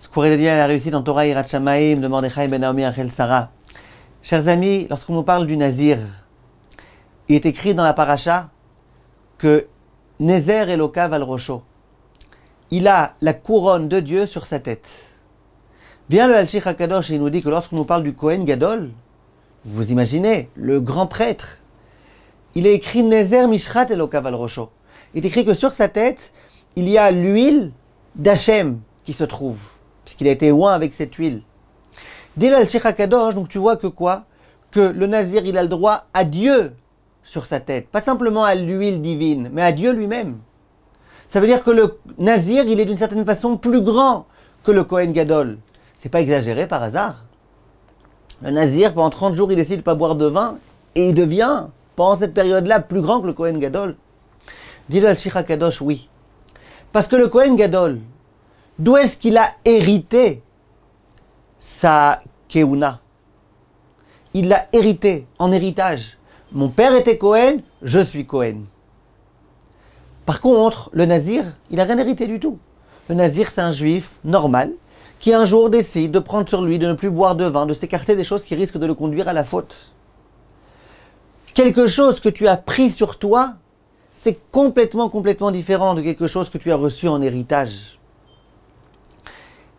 Ce courrier de Dieu a réussi dans Torah Yirat Shamayim de Mordechai ben Naomi Rachel Sarah. Chers amis, lorsqu'on nous parle du Nazir, il est écrit dans la paracha que Nezer Elokav al Rosho, il a la couronne de Dieu sur sa tête. Bien le Al-Shich HaKadosh, il nous dit que lorsqu'on nous parle du Kohen Gadol, vous imaginez, le grand prêtre, il est écrit Nezer Mishrat Elokav al Rosho. Il est écrit que sur sa tête, il y a l'huile d'Hachem qui se trouve, puisqu'il a été oint avec cette huile. Dit le Al-Shich HaKadosh, donc tu vois que quoi? Que le Nazir, il a le droit à Dieu sur sa tête. Pas simplement à l'huile divine, mais à Dieu lui-même. Ça veut dire que le Nazir, il est d'une certaine façon plus grand que le Kohen Gadol. C'est pas exagéré par hasard. Le Nazir, pendant 30 jours, il décide de ne pas boire de vin, et il devient, pendant cette période-là, plus grand que le Kohen Gadol. Dit le Al-Shich HaKadosh, oui. Parce que le Kohen Gadol, d'où est-ce qu'il a hérité sa keuna? Il l'a hérité en héritage. Mon père était Kohen, je suis Kohen. Par contre, le Nazir, il n'a rien hérité du tout. Le Nazir, c'est un juif normal qui un jour décide de prendre sur lui, de ne plus boire de vin, de s'écarter des choses qui risquent de le conduire à la faute. Quelque chose que tu as pris sur toi, c'est complètement différent de quelque chose que tu as reçu en héritage.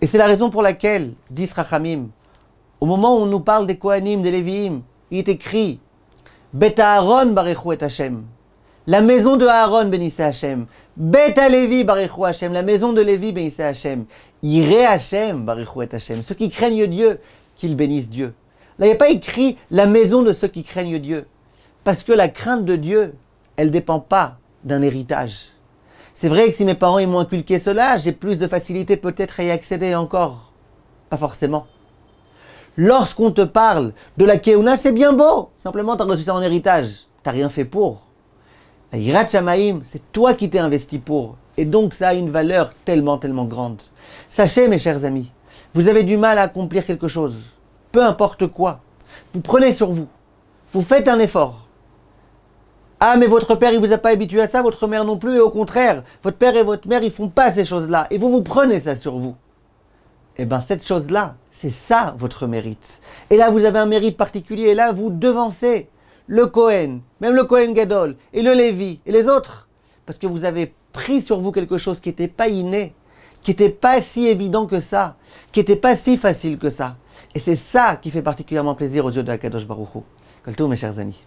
Et c'est la raison pour laquelle, dit Rachamim, au moment où on nous parle des Kohanim, des Lévi'im, il est écrit Bet Aaron barechu et Hashem. La maison de Aaron bénissait Hashem. Bet Lévi barechu Hashem. La maison de Lévi bénissait Hashem. Iré Hashem barechu et Hashem. Ceux qui craignent Dieu, qu'ils bénissent Dieu. Là, il n'y a pas écrit la maison de ceux qui craignent Dieu. Parce que la crainte de Dieu, elle ne dépend pas d'un héritage. C'est vrai que si mes parents ils m'ont inculqué cela, j'ai plus de facilité peut-être à y accéder encore. Pas forcément. Lorsqu'on te parle de la keuna, c'est bien beau. Simplement, tu as reçu ça en héritage. Tu n'as rien fait pour. La Yirat Shamayim, c'est toi qui t'es investi pour. Et donc, ça a une valeur tellement grande. Sachez, mes chers amis, vous avez du mal à accomplir quelque chose. Peu importe quoi. Vous prenez sur vous. Vous faites un effort. Ah, mais votre père, il vous a pas habitué à ça, votre mère non plus, et au contraire, votre père et votre mère, ils font pas ces choses-là. Et vous prenez ça sur vous. Eh bien, cette chose-là, c'est ça votre mérite. Et là, vous avez un mérite particulier. Et là, vous devancez le Kohen, même le Kohen Gadol, et le Lévi, et les autres. Parce que vous avez pris sur vous quelque chose qui n'était pas inné, qui n'était pas si évident que ça, qui n'était pas si facile que ça. Et c'est ça qui fait particulièrement plaisir aux yeux de Akadosh Baruch Hu. Kol tov, mes chers amis.